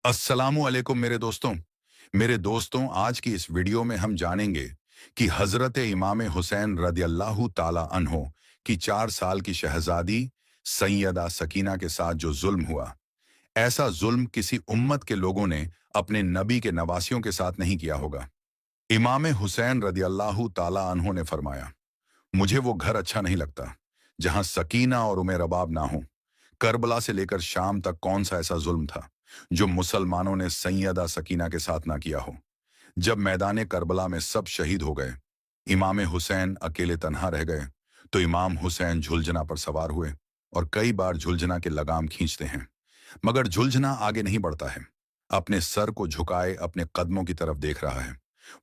अस्सलामु अलैकुम मेरे दोस्तों आज की इस वीडियो में हम जानेंगे कि हजरत इमाम हुसैन रदियल्लाहु ताला अन्हो की 4 साल की शहजादी सैयदा सकीना के साथ जो जुल्म हुआ, ऐसा जुल्म किसी उम्मत के लोगों ने अपने नबी के नवासियों के साथ नहीं किया होगा। इमाम हुसैन रदियल्लाहु ताला अन्हो ने फरमाया, मुझे वो घर अच्छा नहीं लगता जहां सकीना और उमे रबाब ना हो। करबला से लेकर शाम तक कौन सा ऐसा जुल्म था जो मुसलमानों ने सैयदा सकीना के साथ ना किया हो। जब मैदान करबला में सब शहीद हो गए, इमाम हुसैन अकेले तन्हा रह गए, तो इमाम हुसैन झुलझना पर सवार हुए और कई बार झुलझना के लगाम खींचते हैं, मगर झुलझना आगे नहीं बढ़ता है। अपने सर को झुकाए अपने कदमों की तरफ देख रहा है।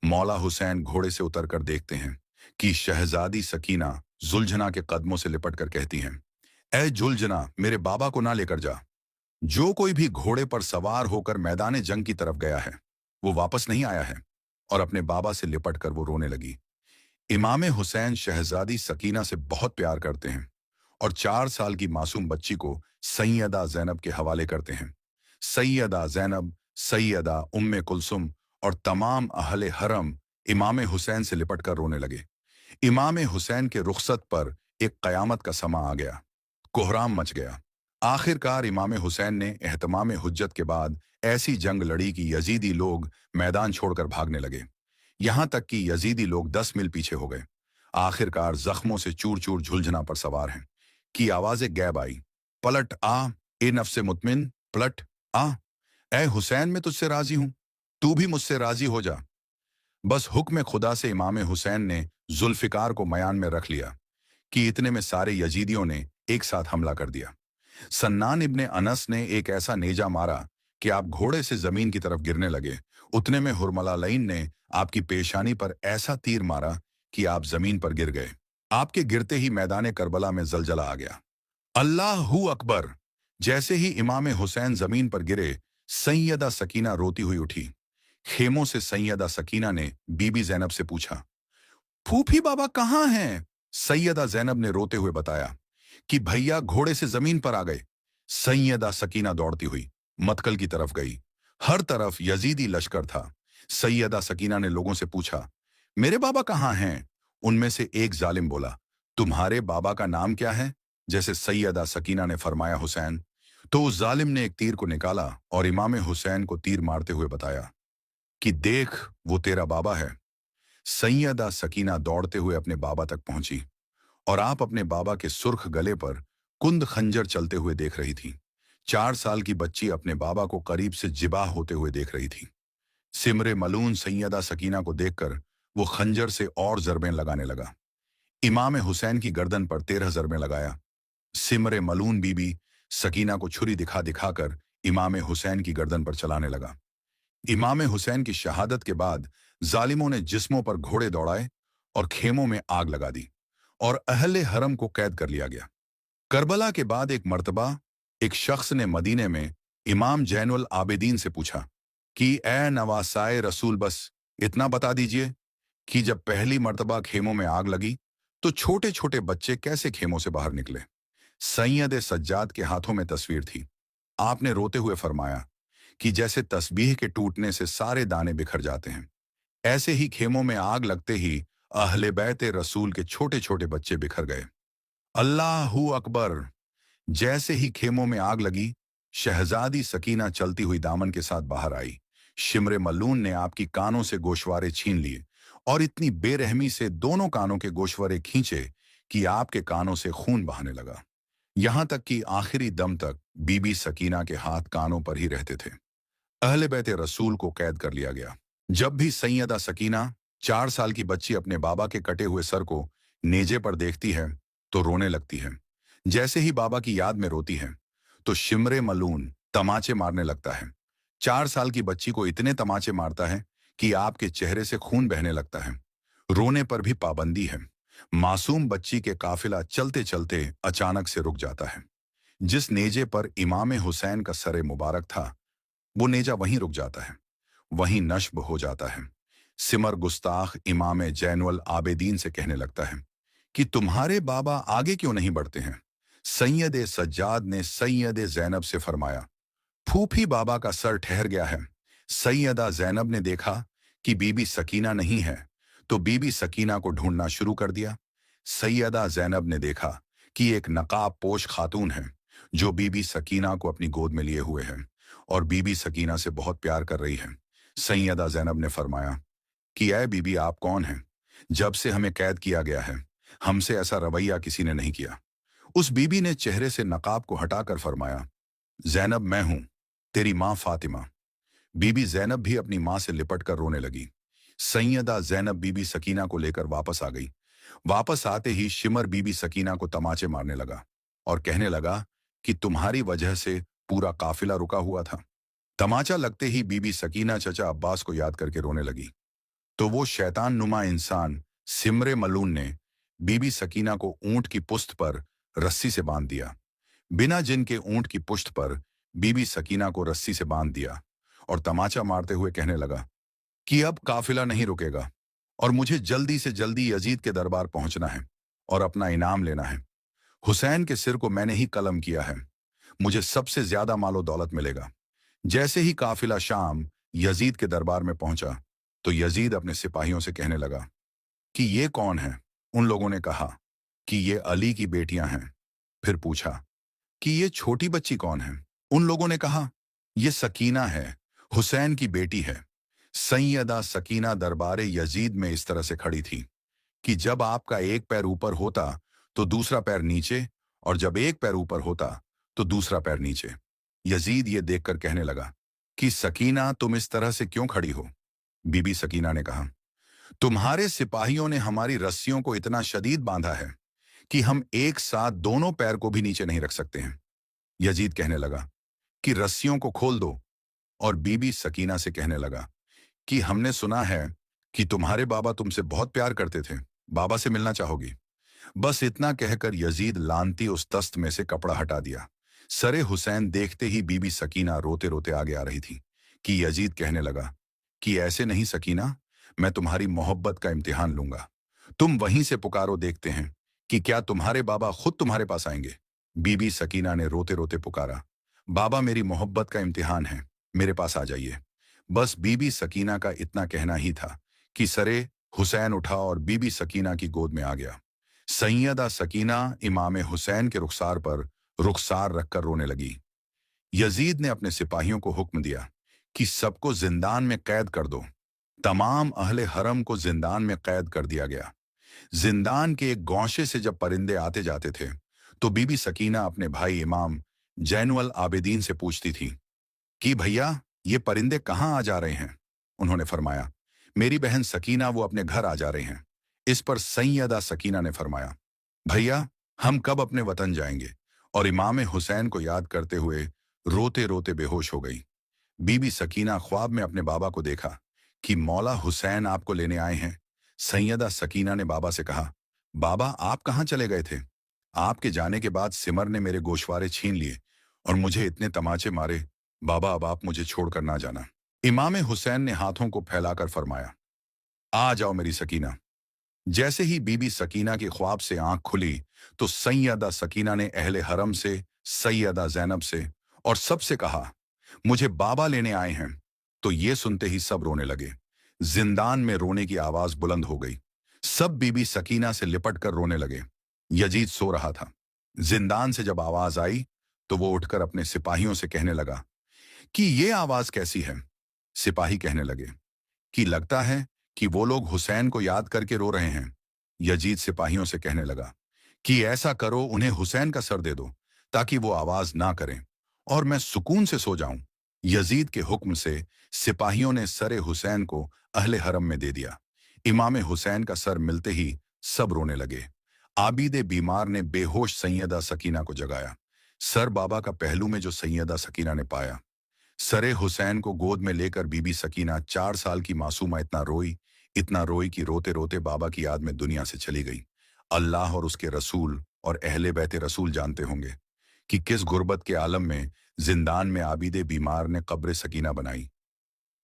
मौला हुसैन घोड़े से उतरकर देखते हैं कि शहजादी सकीना झुलझना के कदमों से लिपट कर कहती हैं, ऐ झुलझना, मेरे बाबा को ना लेकर जा। जो कोई भी घोड़े पर सवार होकर मैदान जंग की तरफ गया है, वो वापस नहीं आया है। और अपने बाबा से लिपट कर वो रोने लगी। इमाम हुसैन शहजादी सकीना से बहुत प्यार करते हैं और 4 साल की मासूम बच्ची को सैयदा जैनब के हवाले करते हैं। सैयदा जैनब, सैयदा उम्मे कुलसुम और तमाम अहले हरम इमाम हुसैन से लिपट कर रोने लगे। इमाम हुसैन के रुखसत पर एक कयामत का समा आ गया। कोहराम मच गया। आखिरकार इमाम हुसैन ने एहतमाम हुज्जत के बाद ऐसी जंग लड़ी कि यजीदी लोग मैदान छोड़कर भागने लगे। यहां तक कि यजीदी लोग 10 मील पीछे हो गए। आखिरकार जख्मों से चूर चूर झुलझना पर सवार हैं कि आवाजें गैब आई, पलट आ, ए नफ्से मुतमिन, पलट आ। ए हुसैन, मैं तुझसे राजी हूं, तू भी मुझसे राजी हो जा। बस हुक्म खुदा से इमाम हुसैन ने जुल्फिकार को मयान में रख लिया कि इतने में सारे यजीदियों ने एक साथ हमला कर दिया। सन्नान इब्ने अनस ने एक ऐसा नेजा मारा कि आप घोड़े से जमीन की तरफ गिरने लगे। उतने में हुरमलालैन ने आपकी पेशानी पर ऐसा तीर मारा कि आप जमीन पर गिर गए। आपके गिरते ही मैदान करबला में जलजला आ गया। अल्लाहू अकबर! जैसे ही इमाम हुसैन जमीन पर गिरे, सैयदा सकीना रोती हुई उठी। खेमों से सैयदा सकीना ने बीबी जैनब से पूछा, फूफी बाबा कहाँ हैं? सैयदा जैनब ने रोते हुए बताया कि भैया घोड़े से जमीन पर आ गए। सैयदा सकीना दौड़ती हुई मतकल की तरफ गई। हर तरफ यजीदी लश्कर था। सैयदा सकीना ने लोगों से पूछा, मेरे बाबा कहाँ हैं? उनमें से एक जालिम बोला, तुम्हारे बाबा का नाम क्या है? जैसे सैयदा सकीना ने फरमाया, हुसैन। तो उस जालिम ने एक तीर को निकाला और इमाम हुसैन को तीर मारते हुए बताया कि देख, वो तेरा बाबा है। सैयदा सकीना दौड़ते हुए अपने बाबा तक पहुंची और आप अपने बाबा के सुर्ख गले पर कुंद खंजर चलते हुए देख रही थी। 4 साल की बच्ची अपने बाबा को करीब से जिबाह होते हुए देख रही थी। सिमरे मलून सैयदा सकीना को देखकर वो खंजर से और जरबें लगाने लगा। इमाम हुसैन की गर्दन पर 13 जरबें लगाया। सिमरे मलून बीबी सकीना को छुरी दिखा दिखाकर इमाम हुसैन की गर्दन पर चलाने लगा। इमाम हुसैन की शहादत के बाद जालिमों ने जिस्मों पर घोड़े दौड़ाए और खेमों में आग लगा दी और अहले हरम को कैद कर लिया गया। करबला के बाद एक मर्तबा एक शख्स ने मदीने में इमाम जैनुल आबिदीन से पूछा कि ए नवासाए रसूल, बस इतना बता दीजिए कि जब पहली मर्तबा खेमों में आग लगी तो छोटे छोटे बच्चे कैसे खेमों से बाहर निकले? सैयद सज्जाद के हाथों में तस्वीर थी। आपने रोते हुए फरमाया कि जैसे तस्बीह के टूटने से सारे दाने बिखर जाते हैं, ऐसे ही खेमों में आग लगते ही अहले बैत रसूल के छोटे छोटे बच्चे बिखर गए। अल्लाहू अकबर! जैसे ही खेमों में आग लगी, शहजादी सकीना चलती हुई दामन के साथ बाहर आई। शिमरे मल्लून ने आपकी कानों से गोशवारे छीन लिए और इतनी बेरहमी से दोनों कानों के गोशवारे खींचे कि आपके कानों से खून बहाने लगा। यहां तक कि आखिरी दम तक बीबी सकीना के हाथ कानों पर ही रहते थे। अहले बैत रसूल को कैद कर लिया गया। जब भी सैयदा सकीना, 4 साल की बच्ची, अपने बाबा के कटे हुए सर को नेजे पर देखती है तो रोने लगती है। जैसे ही बाबा की याद में रोती है तो शिमरे मलून तमाचे मारने लगता है। 4 साल की बच्ची को इतने तमाचे मारता है कि आपके चेहरे से खून बहने लगता है। रोने पर भी पाबंदी है। मासूम बच्ची के काफिला चलते चलते अचानक से रुक जाता है। जिस नेजे पर इमाम हुसैन का सरे मुबारक था, वो नेजा वहीं रुक जाता है, वहीं नश्ब हो जाता है। सिमर गुस्ताख इमाम जैनुल आबिदीन से कहने लगता है कि तुम्हारे बाबा आगे क्यों नहीं बढ़ते हैं? सैयद सज्जाद ने सैयद जैनब से फरमाया, फूफी बाबा का सर ठहर गया है। सैयदा जैनब ने देखा कि बीबी सकीना नहीं है, तो बीबी सकीना को ढूंढना शुरू कर दिया। सैयदा जैनब ने देखा कि एक नकाब पोश खातून है जो बीबी सकीना को अपनी गोद में लिए हुए है और बीबी सकीना से बहुत प्यार कर रही है। सैयदा जैनब ने फरमाया कि ऐ बीबी, आप कौन हैं? जब से हमें कैद किया गया है, हमसे ऐसा रवैया किसी ने नहीं किया। उस बीबी ने चेहरे से नकाब को हटाकर फरमाया, जैनब, मैं हूं, तेरी मां फातिमा। बीबी जैनब भी अपनी मां से लिपट कर रोने लगी। सैयदा जैनब बीबी सकीना को लेकर वापस आ गई। वापस आते ही शिमर बीबी सकीना को तमाचे मारने लगा और कहने लगा कि तुम्हारी वजह से पूरा काफिला रुका हुआ था। तमाचा लगते ही बीबी सकीना चचा अब्बास को याद करके रोने लगी। तो वो शैतान नुमा इंसान सिमरे मलून ने बीबी सकीना को ऊंट की पुश्त पर रस्सी से बांध दिया। बिना जिन के ऊंट की पुश्त पर बीबी सकीना को रस्सी से बांध दिया और तमाचा मारते हुए कहने लगा कि अब काफिला नहीं रुकेगा और मुझे जल्दी से जल्दी यजीद के दरबार पहुंचना है और अपना इनाम लेना है। हुसैन के सिर को मैंने ही कलम किया है, मुझे सबसे ज्यादा मालो दौलत मिलेगा। जैसे ही काफिला शाम यजीद के दरबार में पहुंचा तो यजीद अपने सिपाहियों से कहने लगा कि ये कौन है? उन लोगों ने कहा कि ये अली की बेटियां हैं। फिर पूछा कि ये छोटी बच्ची कौन है? उन लोगों ने कहा ये सकीना है, हुसैन की बेटी है। सैयदा सकीना दरबार यजीद में इस तरह से खड़ी थी कि जब आपका एक पैर ऊपर होता तो दूसरा पैर नीचे, और जब एक पैर ऊपर होता तो दूसरा पैर नीचे। यजीद ये देखकर कहने लगा कि सकीना, तुम इस तरह से क्यों खड़ी हो? बीबी सकीना ने कहा, तुम्हारे सिपाहियों ने हमारी रस्सियों को इतना शदीद बांधा है कि हम एक साथ दोनों पैर को भी नीचे नहीं रख सकते हैं। यजीद कहने लगा कि रस्सियों को खोल दो, और बीबी सकीना से कहने लगा कि हमने सुना है कि तुम्हारे बाबा तुमसे बहुत प्यार करते थे, बाबा से मिलना चाहोगी? बस इतना कहकर यजीद लानती उस तस्त में से कपड़ा हटा दिया। सरे हुसैन देखते ही बीबी सकीना रोते रोते आगे आ रही थी कि यजीद कहने लगा कि ऐसे नहीं सकीना, मैं तुम्हारी मोहब्बत का इम्तिहान लूंगा। तुम वहीं से पुकारो, देखते हैं कि क्या तुम्हारे बाबा खुद तुम्हारे पास आएंगे। बीबी सकीना ने रोते रोते पुकारा, बाबा, मेरी मोहब्बत का इम्तिहान है, मेरे पास आ जाइए। बस बीबी सकीना का इतना कहना ही था कि सरे हुसैन उठा और बीबी सकीना की गोद में आ गया। सैयदा सकीना इमाम हुसैन के रुखसार पर रुखसार रखकर रोने लगी। यजीद ने अपने सिपाहियों को हुक्म दिया कि सबको जिंदान में कैद कर दो। तमाम अहले हरम को जिंदान में कैद कर दिया गया। जिंदान के एक गौशे से जब परिंदे आते जाते थे तो बीबी सकीना अपने भाई इमाम जैनुल आबिदीन से पूछती थी कि भैया, ये परिंदे कहाँ आ जा रहे हैं? उन्होंने फरमाया, मेरी बहन सकीना, वो अपने घर आ जा रहे हैं। इस पर सैयदा सकीना ने फरमाया, भैया, हम कब अपने वतन जाएंगे? और इमाम हुसैन को याद करते हुए रोते रोते बेहोश हो गई। बीबी सकीना ख्वाब में अपने बाबा को देखा कि मौला हुसैन आपको लेने आए हैं। सैयदा सकीना ने बाबा से कहा, बाबा, आप कहाँ चले गए थे? आपके जाने के बाद सिमर ने मेरे गोशवारे छीन लिए और मुझे इतने तमाचे मारे। बाबा, अब आप मुझे छोड़कर ना जाना। इमाम हुसैन ने हाथों को फैलाकर फरमाया, आ जाओ मेरी सकीना। जैसे ही बीबी सकीना की ख्वाब से आंख खुली तो सैयदा सकीना ने अहले हरम से, सैयदा जैनब से और सबसे कहा, मुझे बाबा लेने आए हैं। तो ये सुनते ही सब रोने लगे। जिंदान में रोने की आवाज बुलंद हो गई। सब बीबी सकीना से लिपट कर रोने लगे। यजीद सो रहा था। जिंदान से जब आवाज आई तो वो उठकर अपने सिपाहियों से कहने लगा कि ये आवाज कैसी है? सिपाही कहने लगे कि लगता है कि वो लोग हुसैन को याद करके रो रहे हैं। यजीद सिपाहियों से कहने लगा कि ऐसा करो, उन्हें हुसैन का सर दे दो ताकि वो आवाज ना करें और मैं सुकून से सो जाऊं। यजीद के हुक्म से सिपाहियों ने सरे हुसैन को अहले हरम में दे दिया। इमाम हुसैन का सर मिलते ही सब रोने लगे। आबिदे बीमार ने बेहोश सैयदा सकीना को जगाया। सर बाबा का पहलू में जो सैयदा सकीना ने पाया। सरे हुसैन को गोद में लेकर बीबी सकीना 4 साल की मासूमा इतना रोई कि रोते रोते बाबा की याद में दुनिया से चली गई। अल्लाह और उसके रसूल और अहले बैते रसूल जानते होंगे कि किस गुर्बत के आलम में जिंदान में आबिदे बीमार ने कब्र सकीना बनाई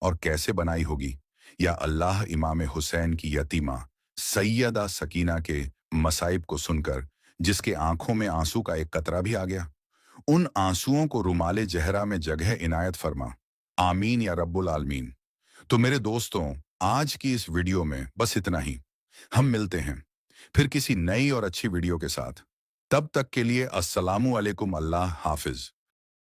और कैसे बनाई होगी। या अल्लाह इमाम हुसैन की यतीमा सैयदा सकीना के मसाइब को सुनकर जिसके आंखों में आंसू का एक कतरा भी आ गया, उन आंसुओं को रुमाले जहरा में जगह इनायत फरमा। आमीन या रब्बुल आलमीन। तो मेरे दोस्तों, आज की इस वीडियो में बस इतना ही। हम मिलते हैं फिर किसी नई और अच्छी वीडियो के साथ। तब तक के लिए अस्सलामु अलैकुम, अल्लाह हाफिज।